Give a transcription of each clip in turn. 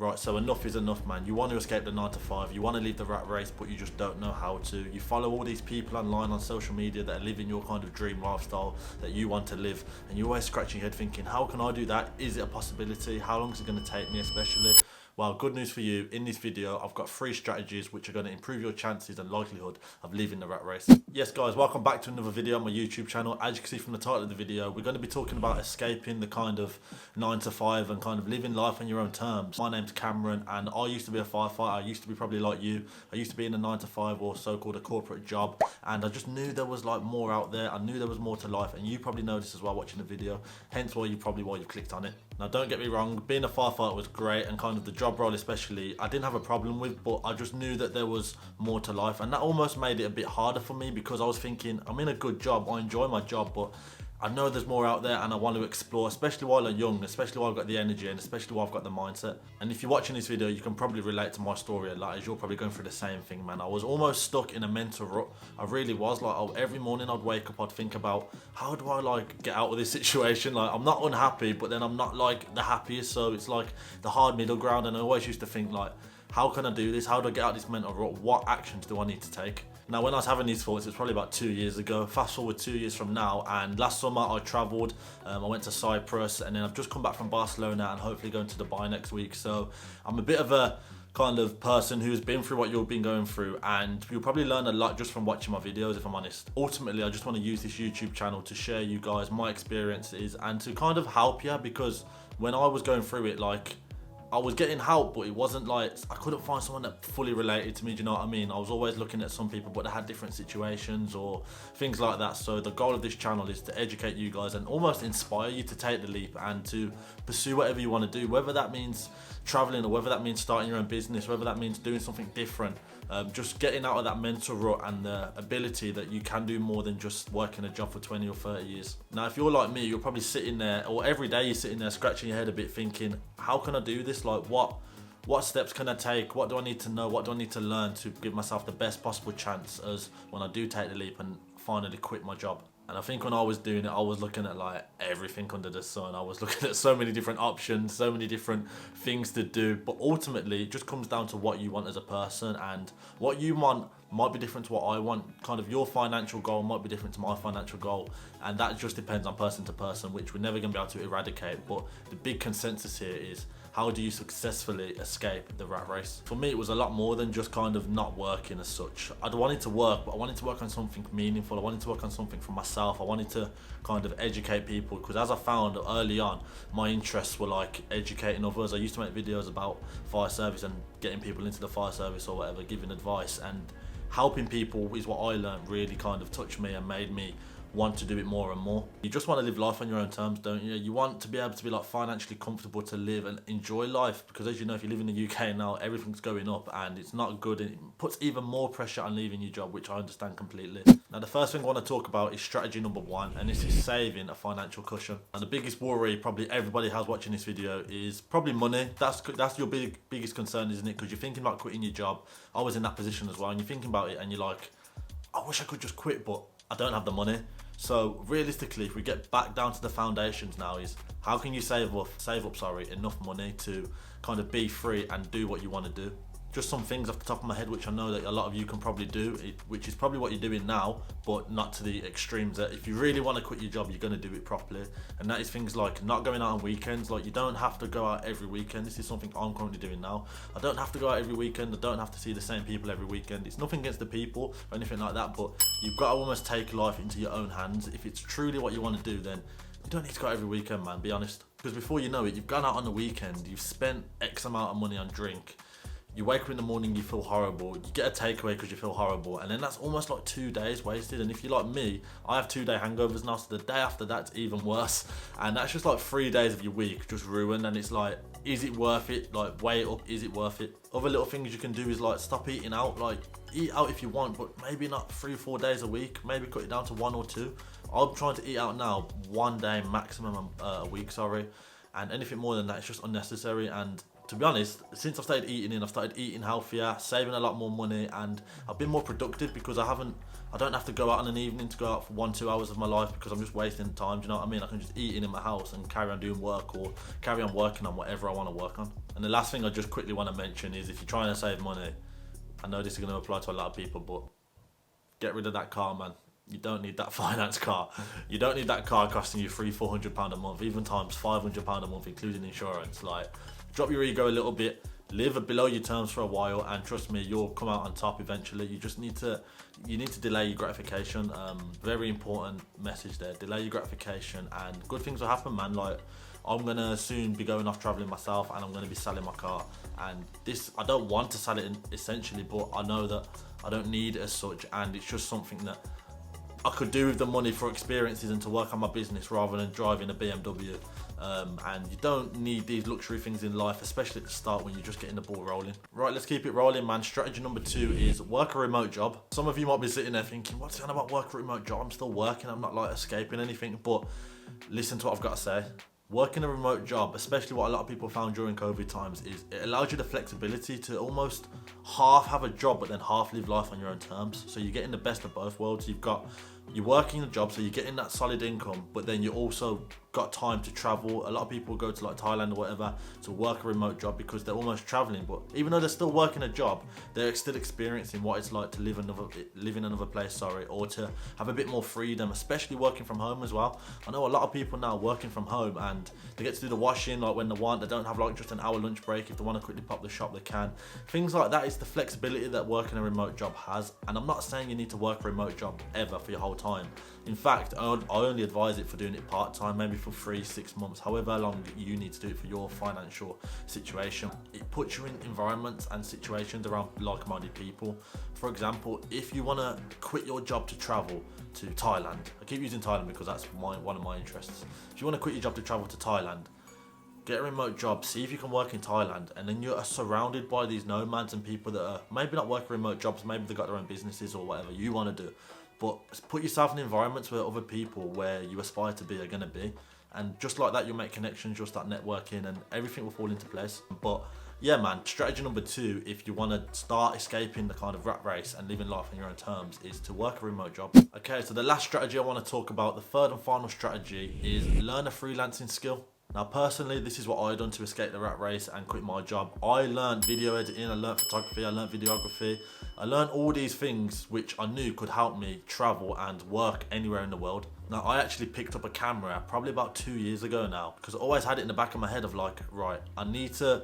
Right, so enough is enough, man. You want to escape the 9 to 5, you want to leave the rat race, but you just don't know how to. You follow all these people online on social media that are living your kind of dream lifestyle that you want to live, and you're always scratching your head thinking, how can I do that? Is it a possibility? How long is it going to take me, especially? Well, good news for you. In this video, I've got 3 strategies which are going to improve your chances and likelihood of leaving the rat race. Yes, guys, welcome back to another video on my YouTube channel. As you can see from the title of the video, we're going to be talking about escaping the kind of 9 to 5 and kind of living life on your own terms. My name's Cameron, and I used to be a firefighter. I used to be probably like you. I used to be in a 9 to 5 or so-called a corporate job, and I just knew there was like more out there. I knew there was more to life, and you probably know this as well watching the video. Hence why you've clicked on it. Now, don't get me wrong, being a firefighter was great, and kind of the job role especially, I didn't have a problem with, but I just knew that there was more to life, and that almost made it a bit harder for me because I was thinking, I'm in a good job, I enjoy my job, but I know there's more out there and I want to explore, especially while I'm young, especially while I've got the energy and especially while I've got the mindset. And if you're watching this video, you can probably relate to my story a lot, as you're probably going through the same thing, man. I was almost stuck in a mental rut. I really was. Like, every morning I'd wake up, I'd think about, how do I like get out of this situation? Like, I'm not unhappy, but then I'm not like the happiest, so it's like the hard middle ground. And I always used to think like, how can I do this? How do I get out of this mental rut? What actions do I need to take? Now, when I was having these thoughts, it's probably about 2 years ago. Fast forward 2 years from now, and last summer I travelled. I went to Cyprus, and then I've just come back from Barcelona and hopefully going to Dubai next week. So I'm a bit of a kind of person who's been through what you've been going through, and you'll probably learn a lot just from watching my videos, if I'm honest. Ultimately, I just want to use this YouTube channel to share you guys my experiences and to kind of help you, because when I was going through it, like, I was getting help, but it wasn't like, I couldn't find someone that fully related to me, do you know what I mean? I was always looking at some people, but they had different situations or things like that. So the goal of this channel is to educate you guys and almost inspire you to take the leap and to pursue whatever you want to do, whether that means traveling or whether that means starting your own business, whether that means doing something different. Just getting out of that mental rut and the ability that you can do more than just working a job for 20 or 30 years. Now, if you're like me, you're probably sitting there, or every day you're sitting there scratching your head a bit thinking, how can I do this? Like, what steps can I take? What do I need to know? What do I need to learn to give myself the best possible chance as when I do take the leap and finally quit my job? And I think when I was doing it, I was looking at like everything under the sun. I was looking at so many different options, so many different things to do. But ultimately, it just comes down to what you want as a person, and what you want might be different to what I want. Kind of your financial goal might be different to my financial goal. And that just depends on person to person, which we're never going to be able to eradicate. But the big consensus here is, how do you successfully escape the rat race? For me, it was a lot more than just kind of not working as such. I'd wanted to work, but I wanted to work on something meaningful. I wanted to work on something for myself. I wanted to kind of educate people, because as I found early on, my interests were like educating others. I used to make videos about fire service and getting people into the fire service or whatever, giving advice, and helping people is what I learned really kind of touched me and made me want to do it more and more. You just want to live life on your own terms, don't you? You want to be able to be like financially comfortable to live and enjoy life, because as you know, if you live in the UK now, everything's going up and it's not good, and it puts even more pressure on leaving your job, which I understand completely. Now, the first thing I want to talk about is strategy number 1, and this is saving a financial cushion. And the biggest worry probably everybody has watching this video is probably money. That's your biggest concern, isn't it? Because you're thinking about quitting your job. I was in that position as well, and you're thinking about it and you're like, I wish I could just quit, but I don't have the money. So realistically, if we get back down to the foundations now, is how can you save up enough money to kind of be free and do what you want to do? Just some things off the top of my head which I know that a lot of you can probably do, which is probably what you're doing now, but not to the extremes that if you really want to quit your job, you're going to do it properly. And that is things like not going out on weekends. Like, you don't have to go out every weekend. This is something I'm currently doing now. I don't have to go out every weekend. I don't have to see the same people every weekend. It's nothing against the people or anything like that, but you've got to almost take life into your own hands. If it's truly what you want to do, then you don't need to go out every weekend, man, be honest. Because before you know it, you've gone out on the weekend, you've spent X amount of money on drink. You wake up in the morning, you feel horrible, you get a takeaway because you feel horrible, and then that's almost like 2 days wasted. And if you're like me, I have 2-day hangovers now, so the day after that's even worse, and that's just like 3 days of your week just ruined. And it's like, is it worth it? Like, weigh it up, is it worth it? Other little things you can do is like stop eating out. Like, eat out if you want, but maybe not 3 or 4 days a week. Maybe cut it down to 1 or 2. I'm trying to eat out now 1 day maximum a week, and anything more than that, it's just unnecessary. And to be honest, since I've started eating healthier, saving a lot more money, and I've been more productive because I don't have to go out in an evening to go out for 1-2 hours of my life because I'm just wasting time. Do you know what I mean? I can just eat in my house and carry on doing work or carry on working on whatever I want to work on. And the last thing I just quickly want to mention is if you're trying to save money, I know this is going to apply to a lot of people, but get rid of that car, man. You don't need that finance car. You don't need that car costing you £300-400 a month, even times £500 a month, including insurance. Like, drop your ego a little bit, live below your terms for a while, and trust me, you'll come out on top eventually. You just need to delay your gratification. Very important message there. Delay your gratification, and good things will happen, man. Like, I'm gonna soon be going off traveling myself, and I'm gonna be selling my car. And this, I don't want to sell it essentially, but I know that I don't need it as such, and it's just something that I could do with the money for experiences and to work on my business rather than driving a BMW. And you don't need these luxury things in life, especially at the start when you're just getting the ball rolling. Right, let's keep it rolling, man. Strategy number 2 is work a remote job. Some of you might be sitting there thinking, what's it on about work a remote job? I'm still working, I'm not like escaping anything. But listen to what I've got to say. Working a remote job, especially what a lot of people found during COVID times, is it allows you the flexibility to almost half have a job but then half live life on your own terms. So you're getting the best of both worlds. You're working a job, so you're getting that solid income, but then you also got time to travel. A lot of people go to like Thailand or whatever to work a remote job because they're almost traveling, but even though they're still working a job, they're still experiencing what it's like to live in another place, or to have a bit more freedom, especially working from home as well. I know a lot of people now working from home and they get to do the washing like when they want. They don't have like just an hour lunch break. If they want to quickly pop the shop, they can. Things like that is the flexibility that working a remote job has. And I'm not saying you need to work a remote job ever for your whole time. In fact, I only advise it for doing it part-time, maybe for 3-6 months, however long you need to do it for your financial situation. It puts you in environments and situations around like-minded people. For example, if you want to quit your job to travel to Thailand, I keep using Thailand because that's one of my interests. If you want to quit your job to travel to Thailand, get a remote job, see if you can work in Thailand, and then you're surrounded by these nomads and people that are maybe not working remote jobs, maybe they've got their own businesses or whatever you want to do. But put yourself in environments where other people where you aspire to be are going to be. And just like that, you'll make connections, you'll start networking, and everything will fall into place. But yeah, man, strategy number 2, if you want to start escaping the kind of rat race and living life on your own terms, is to work a remote job. Okay, so the last strategy I want to talk about, the third and final strategy, is learn a freelancing skill. Now, personally, this is what I done to escape the rat race and quit my job. I learned video editing, I learned photography, I learned videography. I learned all these things which I knew could help me travel and work anywhere in the world. Now, I actually picked up a camera probably about 2 years ago now, because I always had it in the back of my head of like, right, I need to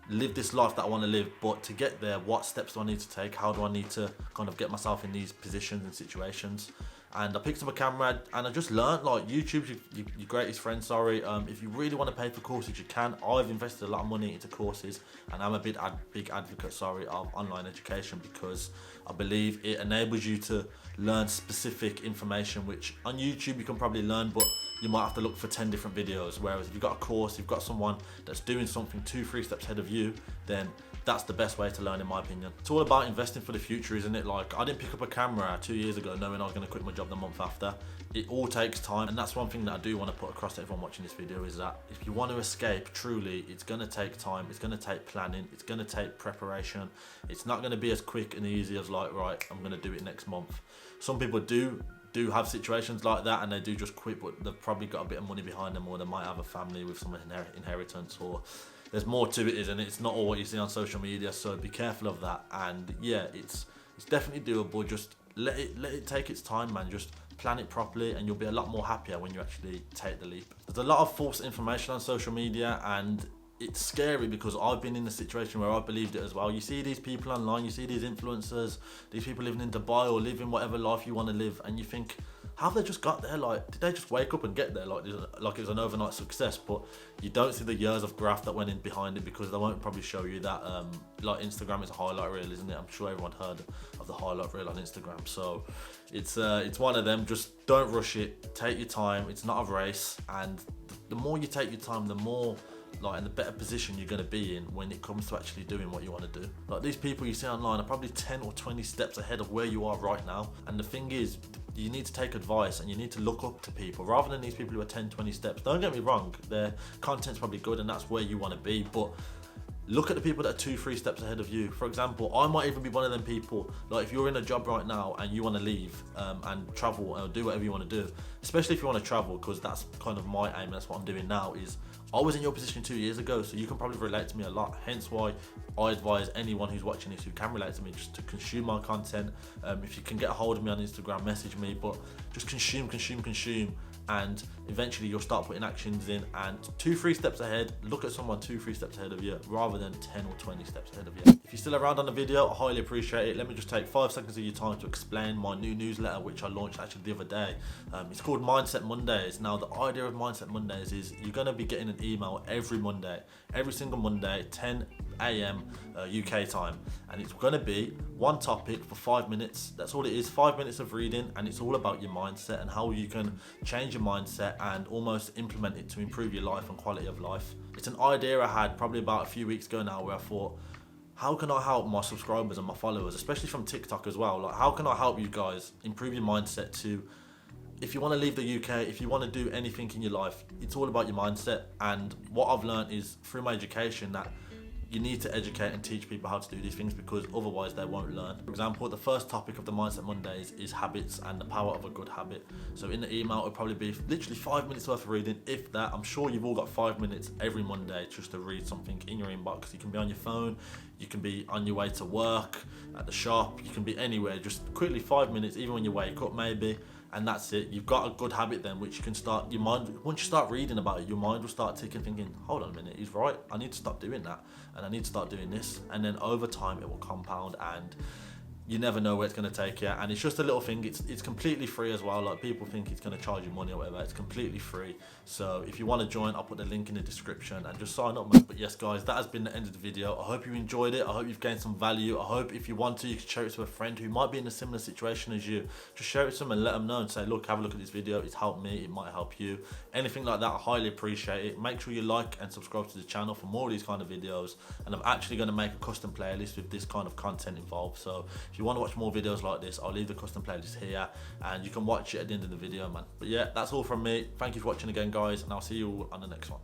live this life that I want to live, but to get there, what steps do I need to take? How do I need to kind of get myself in these positions and situations? And I picked up a camera and I just learned, like, YouTube's your greatest friend, sorry. If you really want to pay for courses, you can. I've invested a lot of money into courses, and I'm a big advocate, of online education, because I believe it enables you to learn specific information, which on YouTube you can probably learn, but you might have to look for 10 different videos. Whereas if you've got a course, you've got someone that's doing something 2-3 steps ahead of you, then that's the best way to learn, in my opinion. It's all about investing for the future, isn't it? Like, I didn't pick up a camera 2 years ago knowing I was going to quit my job the month after. It all takes time, and that's one thing that I do want to put across to everyone watching this video, is that if you want to escape truly, it's going to take time, it's going to take planning, it's going to take preparation. It's not going to be as quick and easy as like, right, I'm going to do it next month. Some people do have situations like that and they do just quit, but they've probably got a bit of money behind them, or they might have a family with some inheritance, or there's more to it, isn't it? It's not all what you see on social media, so be careful of that. And yeah, it's definitely doable. Just let it take its time, man. Just plan it properly and you'll be a lot more happier when you actually take the leap. There's a lot of false information on social media, and it's scary because I've been in a situation where I believed it as well. You see these people online, you see these influencers, these people living in Dubai or living whatever life you want to live, and you think, how have they just got there? Like, did they just wake up and get there? Like it was an overnight success, but you don't see the years of graft that went in behind it, because they won't probably show you that. Like, Instagram is a highlight reel, isn't it? I'm sure everyone heard of the highlight reel on Instagram. So it's one of them. Just don't rush it. Take your time. It's not a race, and the more you take your time, the more in the better position you're going to be in when it comes to actually doing what you want to do. Like, these people you see online are probably 10 or 20 steps ahead of where you are right now. And the thing is, you need to take advice and you need to look up to people rather than these people who are 10, 20 steps. Don't get me wrong, their content's probably good and that's where you want to be, but look at the people that are 2-3 steps ahead of you. For example, I might even be one of them people, like if you're in a job right now and you want to leave and travel or do whatever you want to do, especially if you want to travel, because that's kind of my aim, that's what I'm doing now, is I was in your position 2 years ago, so you can probably relate to me a lot, hence why I advise anyone who's watching this who can relate to me just to consume my content. If you can get a hold of me on Instagram, message me, but just consume, and eventually you'll start putting actions in, and 2-3 steps ahead. Look at someone 2-3 steps ahead of you rather than 10 or 20 steps ahead of you. If you're still around on the video, I highly appreciate it. Let me just take 5 seconds of your time to explain my new newsletter, which I launched actually the other day. It's called Mindset Mondays. Now the idea of Mindset Mondays is you're going to be getting an email every Monday, every single Monday, 10 AM UK time, and it's going to be one topic for 5 minutes. That's all it is, 5 minutes of reading, and it's all about your mindset and how you can change your mindset and almost implement it to improve your life and quality of life. It's an idea I had probably about a few weeks ago now, where I thought, how can I help my subscribers and my followers, especially from TikTok as well? Like, how can I help you guys improve your mindset to, if you want to leave the UK, if you want to do anything in your life, it's all about your mindset. And what I've learned is through my education that you need to educate and teach people how to do these things, because otherwise they won't learn. For example, the first topic of the Mindset Mondays is habits and the power of a good habit. So in the email, it'll probably be literally 5 minutes worth of reading, if that. I'm sure you've all got 5 minutes every Monday just to read something in your inbox. You can be on your phone, you can be on your way to work, at the shop, you can be anywhere. Just quickly 5 minutes, even when you wake up maybe, and that's it. You've got a good habit then, which you can start, your mind, once you start reading about it, your mind will start ticking, thinking, hold on a minute, he's right, I need to stop doing that, and I need to start doing this. And then over time it will compound, and you never know where it's going to take you. And it's just a little thing, it's completely free as well. Like, people think it's going to charge you money or whatever, it's completely free. So if you want to join, I'll put the link in the description and just sign up, man. But yes guys, that has been the end of the video. I hope you enjoyed it, I hope you've gained some value. I hope if you want to, you can share it to a friend who might be in a similar situation as you. Just share it to them and let them know and say, look, have a look at this video, it's helped me, it might help you. Anything like that, I highly appreciate it. Make sure you like and subscribe to the channel for more of these kind of videos, and I'm actually going to make a custom playlist with this kind of content involved. So if you want to watch more videos like this, I'll leave the custom playlist here and you can watch it at the end of the video, man. But yeah, that's all from me. Thank you for watching again guys, and I'll see you all on the next one.